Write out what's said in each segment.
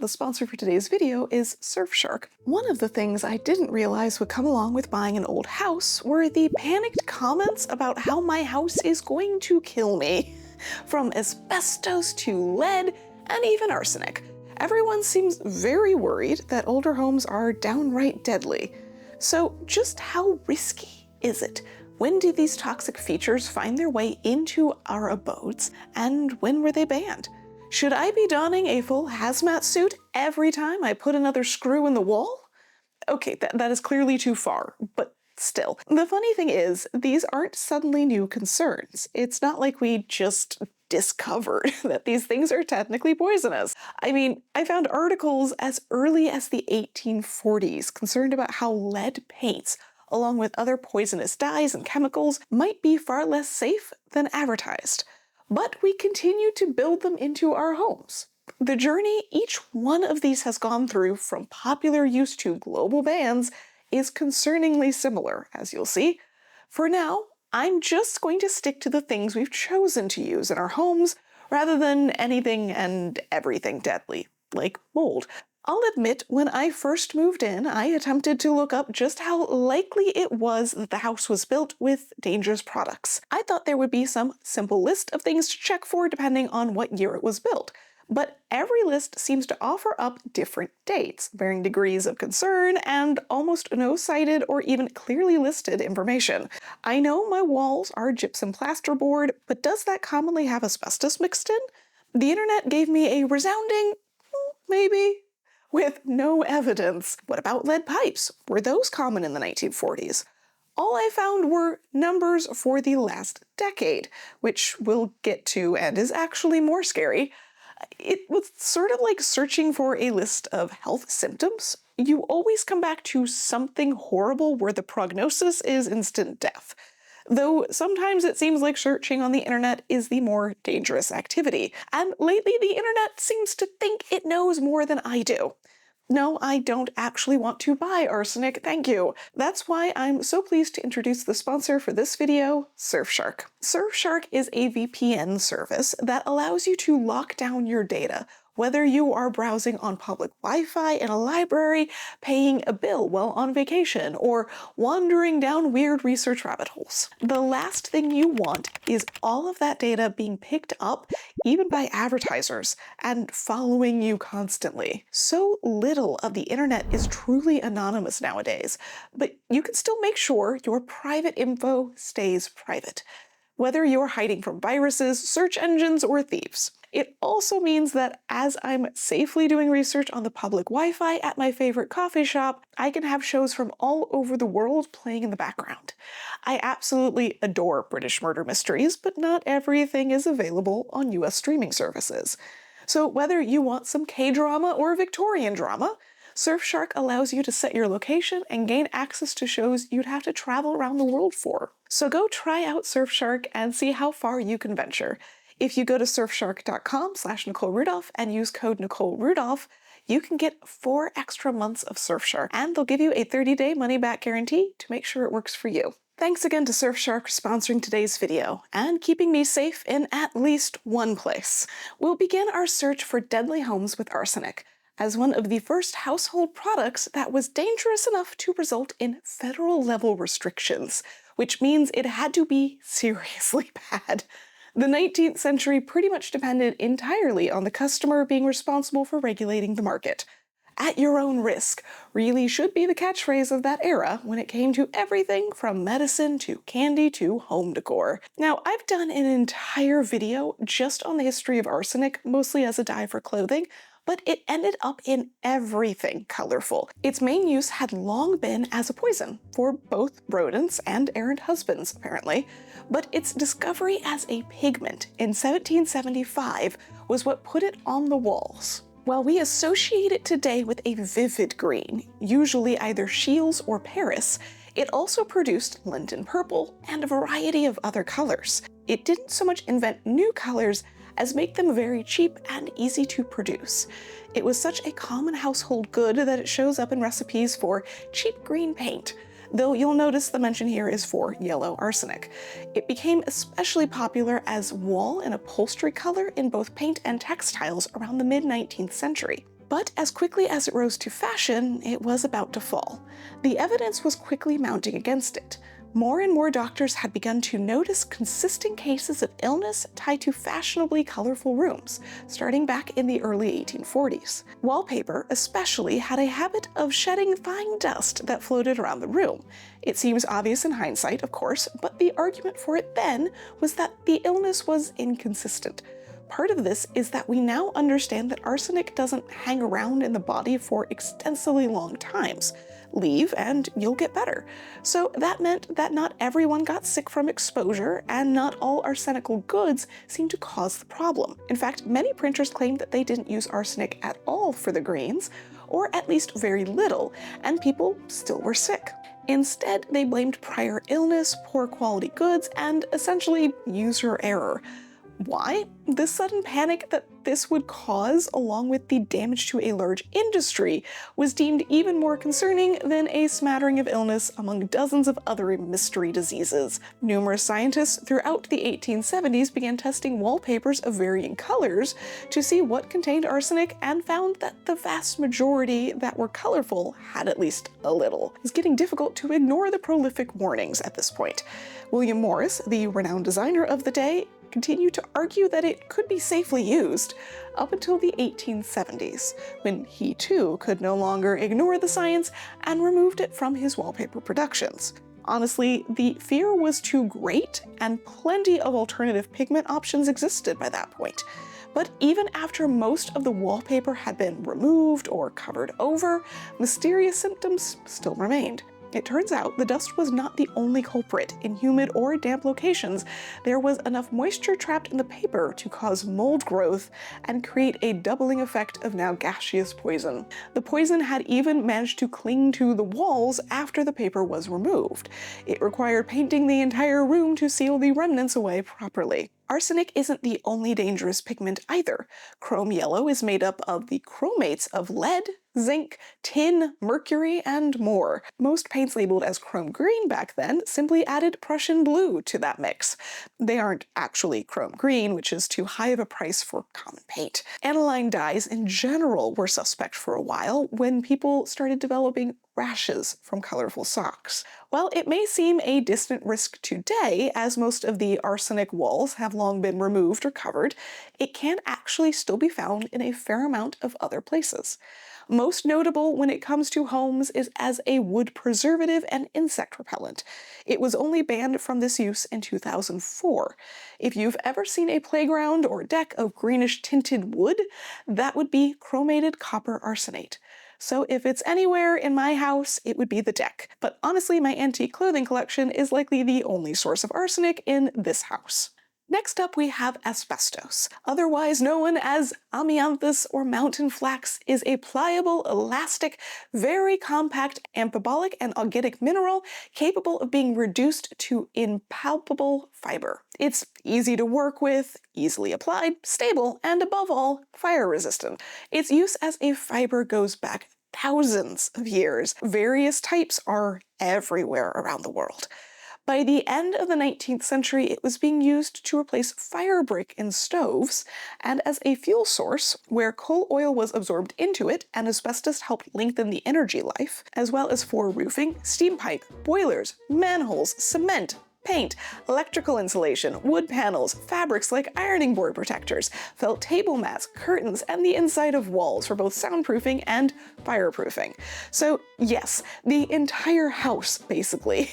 The sponsor for today's video is Surfshark. One of the things I didn't realize would come along with buying an old house were the panicked comments about how my house is going to kill me. From asbestos to lead and even arsenic. Everyone seems very worried that older homes are downright deadly. So just how risky is it? When did these toxic features find their way into our abodes, and when were they banned? Should I be donning a full hazmat suit every time I put another screw in the wall? Okay, that is clearly too far, but still. The funny thing is, these aren't suddenly new concerns. It's not like we just discovered that these things are technically poisonous. I mean, I found articles as early as the 1840s concerned about how lead paints, along with other poisonous dyes and chemicals, might be far less safe than advertised. But we continue to build them into our homes. The journey each one of these has gone through, from popular use to global bans, is concerningly similar, as you'll see. For now, I'm just going to stick to the things we've chosen to use in our homes, rather than anything and everything deadly, like mold. I'll admit, when I first moved in, I attempted to look up just how likely it was that the house was built with dangerous products. I thought there would be some simple list of things to check for depending on what year it was built. But every list seems to offer up different dates, varying degrees of concern, and almost no cited or even clearly listed information. I know my walls are gypsum plasterboard, but does that commonly have asbestos mixed in? The internet gave me a resounding, maybe, with no evidence. What about lead pipes? Were those common in the 1940s? All I found were numbers for the last decade, which we'll get to and is actually more scary. It was sort of like searching for a list of health symptoms. You always come back to something horrible where the prognosis is instant death. Though sometimes it seems like searching on the internet is the more dangerous activity, and lately the internet seems to think it knows more than I do. No, I don't actually want to buy arsenic, thank you. That's why I'm so pleased to introduce the sponsor for this video, Surfshark. Surfshark is a VPN service that allows you to lock down your data, whether you are browsing on public Wi-Fi in a library, paying a bill while on vacation, or wandering down weird research rabbit holes. The last thing you want is all of that data being picked up, even by advertisers, and following you constantly. So little of the internet is truly anonymous nowadays, but you can still make sure your private info stays private, whether you're hiding from viruses, search engines, or thieves. It also means that as I'm safely doing research on the public Wi-Fi at my favorite coffee shop, I can have shows from all over the world playing in the background. I absolutely adore British murder mysteries, but not everything is available on US streaming services. So whether you want some K-drama or Victorian drama, Surfshark allows you to set your location and gain access to shows you'd have to travel around the world for. So go try out Surfshark and see how far you can venture. If you go to surfshark.com/Nicole Rudolph and use code Nicole Rudolph, you can get 4 extra months of Surfshark, and they'll give you a 30-day money-back guarantee to make sure it works for you. Thanks again to Surfshark for sponsoring today's video, and keeping me safe in at least one place. We'll begin our search for deadly homes with arsenic, as one of the first household products that was dangerous enough to result in federal-level restrictions, which means it had to be seriously bad. The 19th century pretty much depended entirely on the customer being responsible for regulating the market. At your own risk really should be the catchphrase of that era when it came to everything from medicine to candy to home decor. Now, I've done an entire video just on the history of arsenic, mostly as a dye for clothing, but it ended up in everything colorful. Its main use had long been as a poison for both rodents and errant husbands, apparently, but its discovery as a pigment in 1775 was what put it on the walls. While we associate it today with a vivid green, usually either Shields or Paris, it also produced London purple and a variety of other colors. It didn't so much invent new colors as make them very cheap and easy to produce. It was such a common household good that it shows up in recipes for cheap green paint, though you'll notice the mention here is for yellow arsenic. It became especially popular as wall and upholstery color in both paint and textiles around the mid-19th century. But as quickly as it rose to fashion, it was about to fall. The evidence was quickly mounting against it. More and more doctors had begun to notice consistent cases of illness tied to fashionably colorful rooms, starting back in the early 1840s. Wallpaper, especially, had a habit of shedding fine dust that floated around the room. It seems obvious in hindsight, of course, but the argument for it then was that the illness was inconsistent. Part of this is that we now understand that arsenic doesn't hang around in the body for extensively long times. Leave and you'll get better. So that meant that not everyone got sick from exposure, and not all arsenical goods seemed to cause the problem. In fact, many printers claimed that they didn't use arsenic at all for the greens, or at least very little, and people still were sick. Instead, they blamed prior illness, poor quality goods, and essentially user error. Why? The sudden panic that this would cause, along with the damage to a large industry, was deemed even more concerning than a smattering of illness among dozens of other mystery diseases. Numerous scientists throughout the 1870s began testing wallpapers of varying colors to see what contained arsenic, and found that the vast majority that were colorful had at least a little. It's getting difficult to ignore the prolific warnings at this point. William Morris, the renowned designer of the day, continued to argue that it could be safely used up until the 1870s, when he too could no longer ignore the science and removed it from his wallpaper productions. Honestly, the fear was too great, and plenty of alternative pigment options existed by that point. But even after most of the wallpaper had been removed or covered over, mysterious symptoms still remained. It turns out the dust was not the only culprit. In humid or damp locations, there was enough moisture trapped in the paper to cause mold growth and create a doubling effect of now gaseous poison. The poison had even managed to cling to the walls after the paper was removed. It required painting the entire room to seal the remnants away properly. Arsenic isn't the only dangerous pigment either. Chrome yellow is made up of the chromates of lead, zinc, tin, mercury, and more. Most paints labeled as chrome green back then simply added Prussian blue to that mix. They aren't actually chrome green, which is too high of a price for common paint. Aniline dyes in general were suspect for a while when people started developing rashes from colorful socks. While it may seem a distant risk today, as most of the arsenic walls have long been removed or covered, it can actually still be found in a fair amount of other places. Most notable when it comes to homes is as a wood preservative and insect repellent. It was only banned from this use in 2004. If you've ever seen a playground or deck of greenish tinted wood, that would be chromated copper arsenate. So if it's anywhere in my house, it would be the deck. But honestly, my antique clothing collection is likely the only source of arsenic in this house. Next up, we have asbestos. Otherwise known as amianthus or mountain flax, is a pliable, elastic, very compact, amphibolic, and augitic mineral capable of being reduced to impalpable fiber. It's easy to work with, easily applied, stable, and above all, fire resistant. Its use as a fiber goes back thousands of years. Various types are everywhere around the world. By the end of the 19th century, it was being used to replace fire brick in stoves, and as a fuel source, where coal oil was absorbed into it and asbestos helped lengthen the energy life, as well as for roofing, steam pipe, boilers, manholes, cement, paint, electrical insulation, wood panels, fabrics like ironing board protectors, felt table mats, curtains, and the inside of walls for both soundproofing and fireproofing. So yes, the entire house, basically.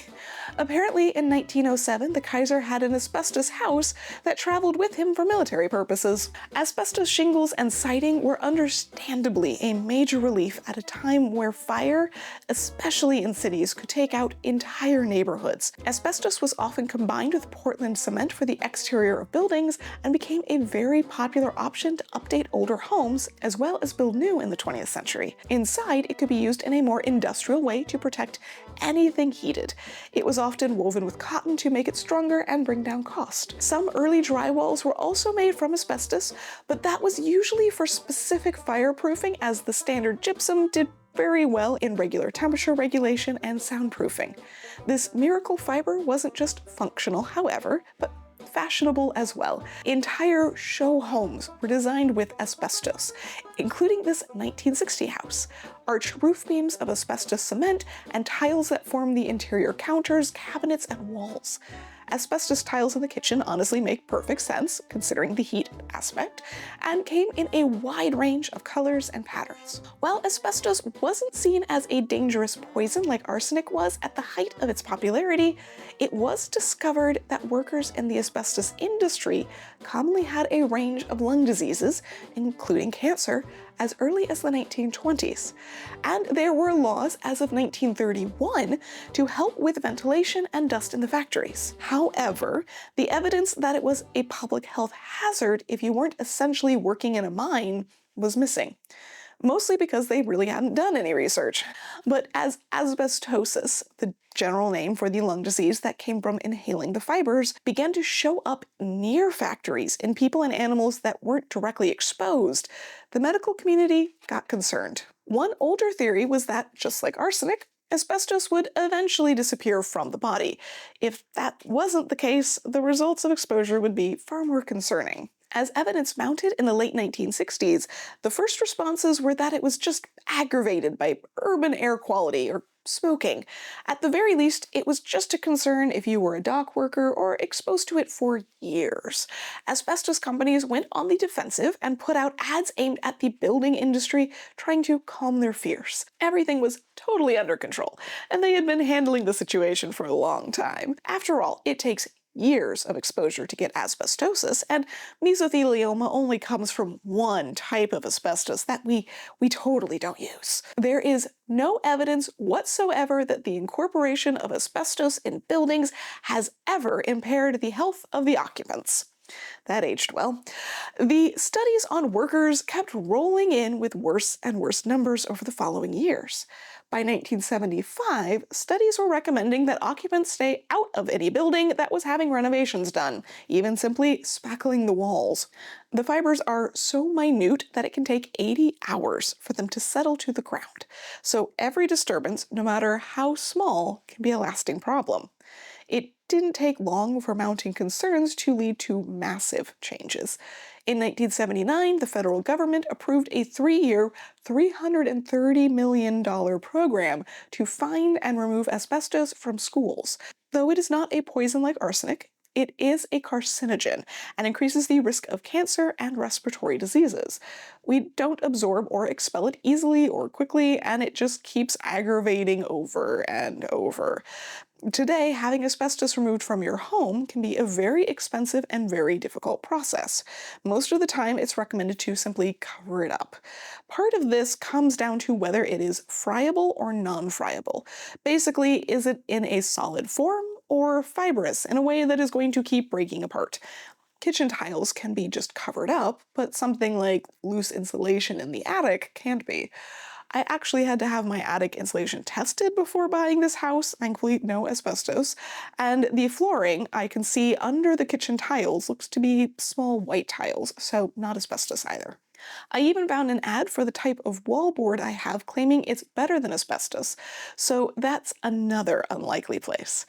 Apparently, in 1907, the Kaiser had an asbestos house that traveled with him for military purposes. Asbestos shingles and siding were understandably a major relief at a time where fire, especially in cities, could take out entire neighborhoods. Asbestos was often combined with Portland cement for the exterior of buildings and became a very popular option to update older homes as well as build new in the 20th century. Inside, it could be used in a more industrial way to protect anything heated. It was often woven with cotton to make it stronger and bring down cost. Some early drywalls were also made from asbestos, but that was usually for specific fireproofing, as the standard gypsum did very well in regular temperature regulation and soundproofing. This miracle fiber wasn't just functional, however, but fashionable as well. Entire show homes were designed with asbestos, including this 1960 house. Arched roof beams of asbestos cement and tiles that form the interior counters, cabinets, and walls. Asbestos tiles in the kitchen honestly make perfect sense, considering the heat aspect, and came in a wide range of colors and patterns. While asbestos wasn't seen as a dangerous poison like arsenic was at the height of its popularity, it was discovered that workers in the asbestos industry commonly had a range of lung diseases, including cancer, as early as the 1920s. And there were laws as of 1931 to help with ventilation and dust in the factories. However, the evidence that it was a public health hazard if you weren't essentially working in a mine was missing. Mostly because they really hadn't done any research. But as asbestosis, the general name for the lung disease that came from inhaling the fibers, began to show up near factories in people and animals that weren't directly exposed, the medical community got concerned. One older theory was that, just like arsenic, asbestos would eventually disappear from the body. If that wasn't the case, the results of exposure would be far more concerning. As evidence mounted in the late 1960s, the first responses were that it was just aggravated by urban air quality or smoking. At the very least, it was just a concern if you were a dock worker or exposed to it for years. Asbestos companies went on the defensive and put out ads aimed at the building industry, trying to calm their fears. Everything was totally under control, and they had been handling the situation for a long time. After all, it takes years of exposure to get asbestosis, and mesothelioma only comes from one type of asbestos that we totally don't use. There is no evidence whatsoever that the incorporation of asbestos in buildings has ever impaired the health of the occupants. That aged well. The studies on workers kept rolling in with worse and worse numbers over the following years. By 1975, studies were recommending that occupants stay out of any building that was having renovations done, even simply spackling the walls. The fibers are so minute that it can take 80 hours for them to settle to the ground. So every disturbance, no matter how small, can be a lasting problem. It didn't take long for mounting concerns to lead to massive changes. In 1979, the federal government approved a 3-year, $330 million program to find and remove asbestos from schools. Though it is not a poison like arsenic, it is a carcinogen and increases the risk of cancer and respiratory diseases. We don't absorb or expel it easily or quickly, and it just keeps aggravating over and over. Today, having asbestos removed from your home can be a very expensive and very difficult process. Most of the time, it's recommended to simply cover it up. Part of this comes down to whether it is friable or non-friable. Basically, is it in a solid form or fibrous in a way that is going to keep breaking apart? Kitchen tiles can be just covered up, but something like loose insulation in the attic can't be. I actually had to have my attic insulation tested before buying this house, thankfully no asbestos, and the flooring I can see under the kitchen tiles looks to be small white tiles, so not asbestos either. I even found an ad for the type of wallboard I have claiming it's better than asbestos, so that's another unlikely place.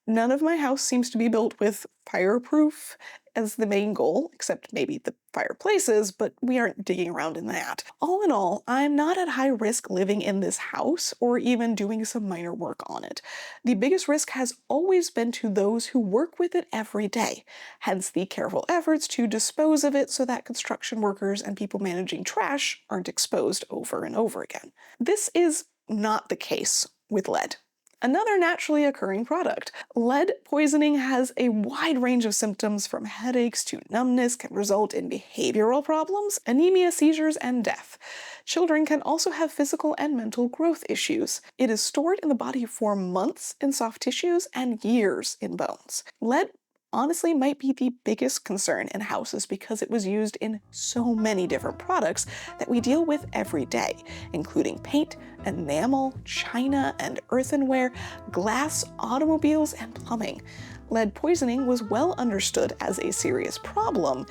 None of my house seems to be built with fireproof as the main goal, except maybe the fireplaces, but we aren't digging around in that. All in all, I'm not at high risk living in this house or even doing some minor work on it. The biggest risk has always been to those who work with it every day, hence the careful efforts to dispose of it so that construction workers and people managing trash aren't exposed over and over again. This is not the case with lead. Another naturally occurring product. Lead poisoning has a wide range of symptoms from headaches to numbness, can result in behavioral problems, anemia, seizures, and death. Children can also have physical and mental growth issues. It is stored in the body for months in soft tissues and years in bones. Lead honestly might be the biggest concern in houses because it was used in so many different products that we deal with every day, including paint, enamel, china and earthenware, glass, automobiles, and plumbing. Lead poisoning was well understood as a serious problem.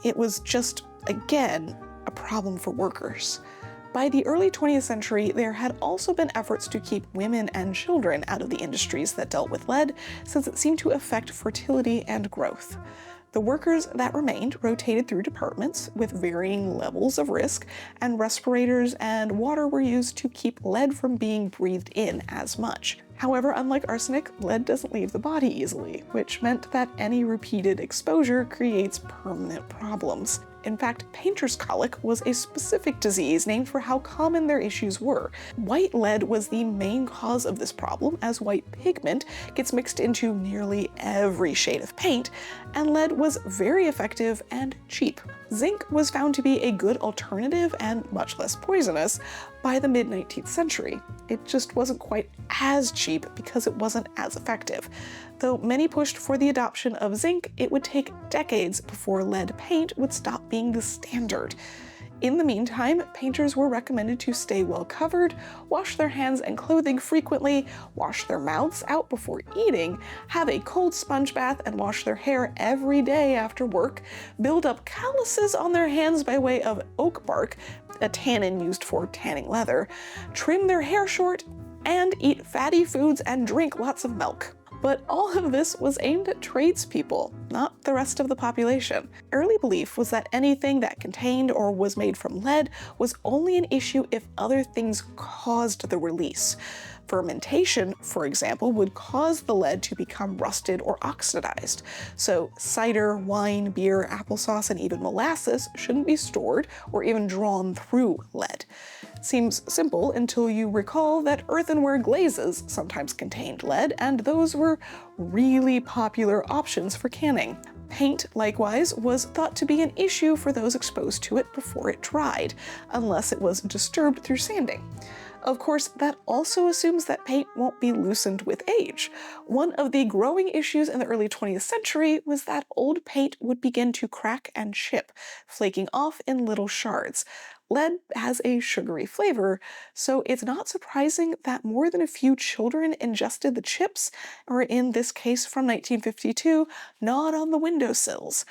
It was just, again, a problem for workers. By the early 20th century, there had also been efforts to keep women and children out of the industries that dealt with lead, since it seemed to affect fertility and growth. The workers that remained rotated through departments with varying levels of risk, and respirators and water were used to keep lead from being breathed in as much. However, unlike arsenic, lead doesn't leave the body easily, which meant that any repeated exposure creates permanent problems. In fact, painter's colic was a specific disease named for how common their issues were. White lead was the main cause of this problem, as white pigment gets mixed into nearly every shade of paint, and lead was very effective and cheap. Zinc was found to be a good alternative and much less poisonous by the mid-19th century. It just wasn't quite as cheap because it wasn't as effective. Though many pushed for the adoption of zinc, it would take decades before lead paint would stop being the standard. In the meantime, painters were recommended to stay well covered, wash their hands and clothing frequently, wash their mouths out before eating, have a cold sponge bath and wash their hair every day after work, build up calluses on their hands by way of oak bark, a tannin used for tanning leather, trim their hair short, and eat fatty foods and drink lots of milk. But all of this was aimed at tradespeople, not the rest of the population. Early belief was that anything that contained or was made from lead was only an issue if other things caused the release. Fermentation, for example, would cause the lead to become rusted or oxidized. So cider, wine, beer, applesauce, and even molasses shouldn't be stored or even drawn through lead. Seems simple until you recall that earthenware glazes sometimes contained lead, and those were really popular options for canning. Paint, likewise, was thought to be an issue for those exposed to it before it dried, unless it was disturbed through sanding. Of course, that also assumes that paint won't be loosened with age. One of the growing issues in the early 20th century was that old paint would begin to crack and chip, flaking off in little shards. Lead has a sugary flavor, so it's not surprising that more than a few children ingested the chips, or in this case from 1952, gnawed on the windowsills.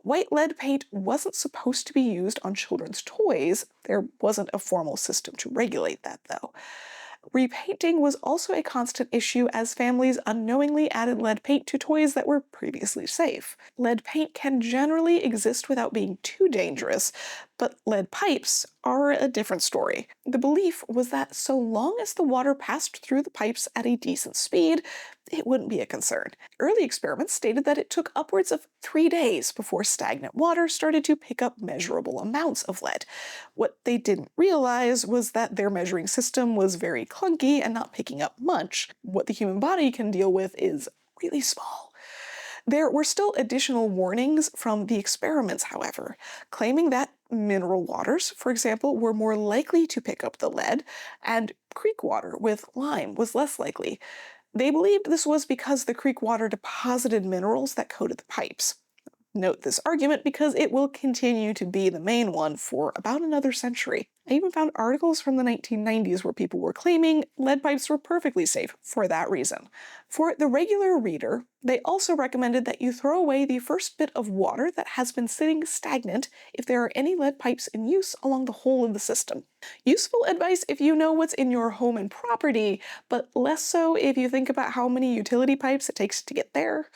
White lead paint wasn't supposed to be used on children's toys. There wasn't a formal system to regulate that, though. Repainting was also a constant issue as families unknowingly added lead paint to toys that were previously safe. Lead paint can generally exist without being too dangerous, but lead pipes are a different story. The belief was that so long as the water passed through the pipes at a decent speed, it wouldn't be a concern. Early experiments stated that it took upwards of 3 days before stagnant water started to pick up measurable amounts of lead. What they didn't realize was that their measuring system was very clunky and not picking up much. What the human body can deal with is really small. There were still additional warnings from the experiments, however, claiming that mineral waters, for example, were more likely to pick up the lead, and creek water with lime was less likely. They believed this was because the creek water deposited minerals that coated the pipes. Note this argument because it will continue to be the main one for about another century. I even found articles from the 1990s where people were claiming lead pipes were perfectly safe for that reason. For the regular reader, they also recommended that you throw away the first bit of water that has been sitting stagnant if there are any lead pipes in use along the whole of the system. Useful advice if you know what's in your home and property, but less so if you think about how many utility pipes it takes to get there.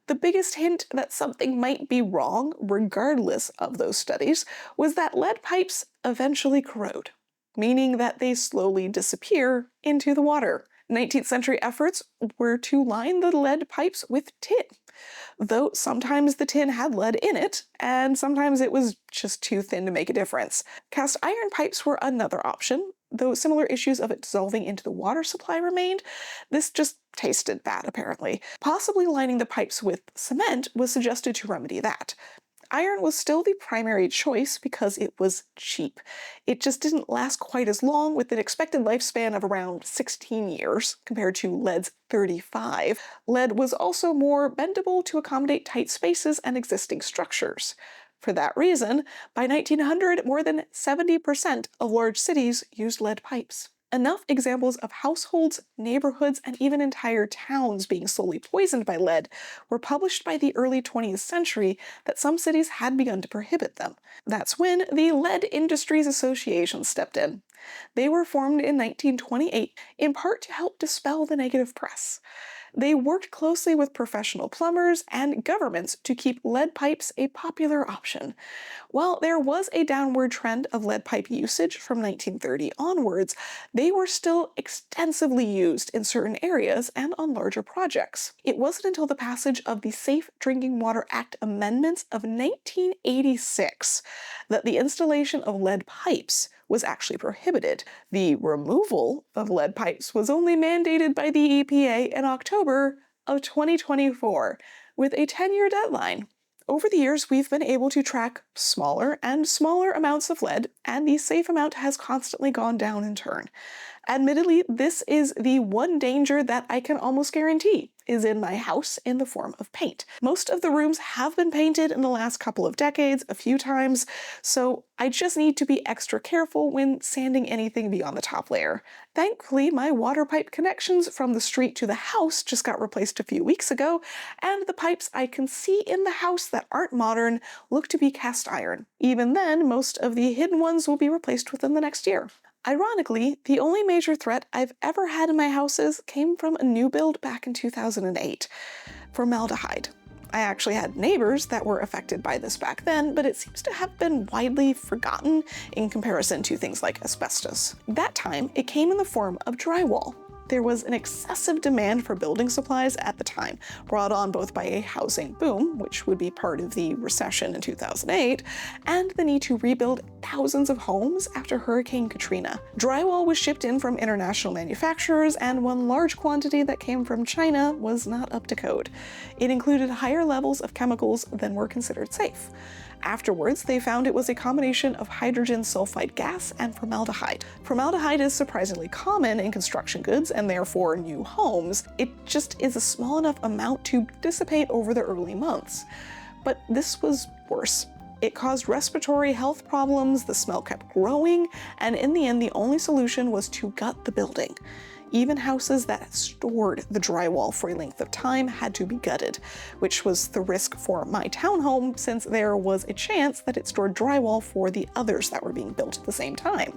The biggest hint that something might be wrong, regardless of those studies, was that lead pipes eventually corrode, meaning that they slowly disappear into the water. 19th century efforts were to line the lead pipes with tin, though sometimes the tin had lead in it, and sometimes it was just too thin to make a difference. Cast iron pipes were another option, though similar issues of it dissolving into the water supply remained. This just tasted bad, apparently. Possibly lining the pipes with cement was suggested to remedy that. Iron was still the primary choice because it was cheap. It just didn't last quite as long, with an expected lifespan of around 16 years compared to lead's 35. Lead was also more bendable to accommodate tight spaces and existing structures. For that reason, by 1900, more than 70% of large cities used lead pipes. Enough examples of households, neighborhoods, and even entire towns being slowly poisoned by lead were published by the early 20th century that some cities had begun to prohibit them. That's when the Lead Industries Association stepped in. They were formed in 1928 in part to help dispel the negative press. They worked closely with professional plumbers and governments to keep lead pipes a popular option. While there was a downward trend of lead pipe usage from 1930 onwards, they were still extensively used in certain areas and on larger projects. It wasn't until the passage of the Safe Drinking Water Act amendments of 1986 that the installation of lead pipes was actually prohibited. The removal of lead pipes was only mandated by the EPA in October of 2024, with a 10-year deadline. Over the years, we've been able to track smaller and smaller amounts of lead, and the safe amount has constantly gone down in turn. Admittedly, this is the one danger that I can almost guarantee is in my house in the form of paint. Most of the rooms have been painted in the last couple of decades, a few times, so I just need to be extra careful when sanding anything beyond the top layer. Thankfully, my water pipe connections from the street to the house just got replaced a few weeks ago, and the pipes I can see in the house that aren't modern look to be cast iron. Even then, most of the hidden ones will be replaced within the next year. Ironically, the only major threat I've ever had in my houses came from a new build back in 2008, formaldehyde. I actually had neighbors that were affected by this back then, but it seems to have been widely forgotten in comparison to things like asbestos. That time, it came in the form of drywall. There was an excessive demand for building supplies at the time, brought on both by a housing boom, which would be part of the recession in 2008, and the need to rebuild thousands of homes after Hurricane Katrina. Drywall was shipped in from international manufacturers, and one large quantity that came from China was not up to code. It included higher levels of chemicals than were considered safe. Afterwards, they found it was a combination of hydrogen sulfide gas and formaldehyde. Formaldehyde is surprisingly common in construction goods and therefore new homes. It just is a small enough amount to dissipate over the early months. But this was worse. It caused respiratory health problems, the smell kept growing, and in the end, the only solution was to gut the building. Even houses that stored the drywall for a length of time had to be gutted, which was the risk for my townhome since there was a chance that it stored drywall for the others that were being built at the same time.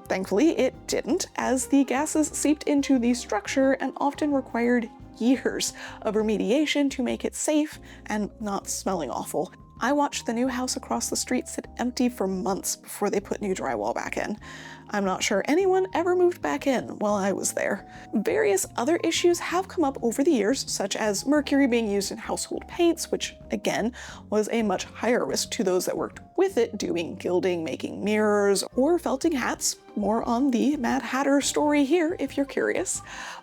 Thankfully, it didn't, as the gases seeped into the structure and often required years of remediation to make it safe and not smelling awful. I watched the new house across the street sit empty for months before they put new drywall back in. I'm not sure anyone ever moved back in while I was there. Various other issues have come up over the years, such as mercury being used in household paints, which again was a much higher risk to those that worked with it, doing gilding, making mirrors, or felting hats. More on the Mad Hatter story here if you're curious.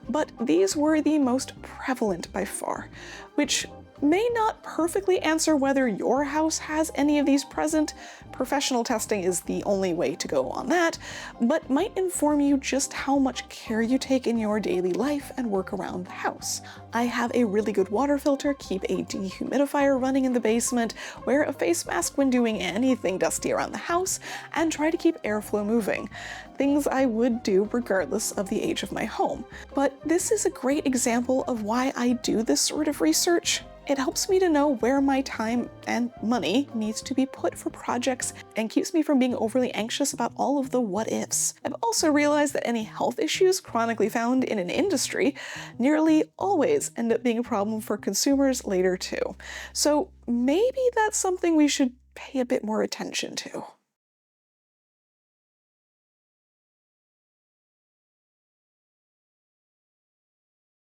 But these were the most prevalent by far, which may not perfectly answer whether your house has any of these present. Professional testing is the only way to go on that, but might inform you just how much care you take in your daily life and work around the house. I have a really good water filter, keep a dehumidifier running in the basement, wear a face mask when doing anything dusty around the house, and try to keep airflow moving. Things I would do regardless of the age of my home. But this is a great example of why I do this sort of research. It helps me to know where my time and money needs to be put for projects and keeps me from being overly anxious about all of the what ifs. I've also realized that any health issues chronically found in an industry nearly always end up being a problem for consumers later too. So maybe that's something we should pay a bit more attention to.